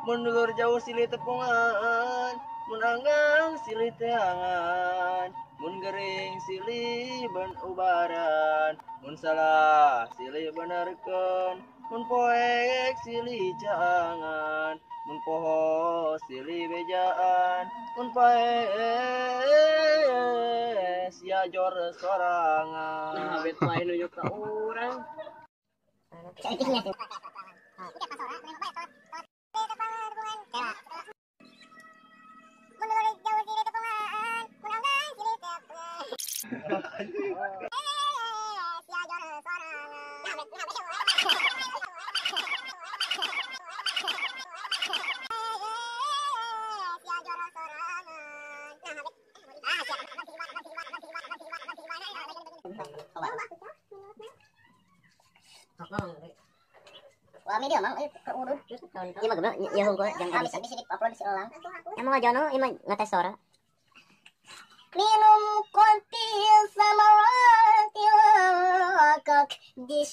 Mundur jauh silih tepungan, mun anggang silih teangan, mun gering silih ben ubaran, mun salah silih benerkeun, mun poek silih caangan, mun poho silih bejaan, mun pae sia jor sorangan. Nah, bet wae nunjuk ka urang. Cantiknya tuh. Wah, media mang keurut. Ieu mah geus ieu hungkul jangan bisa di-upload si elang. Emang aja no, ieu mah ngetes suara. Minum konti sama roti lakak di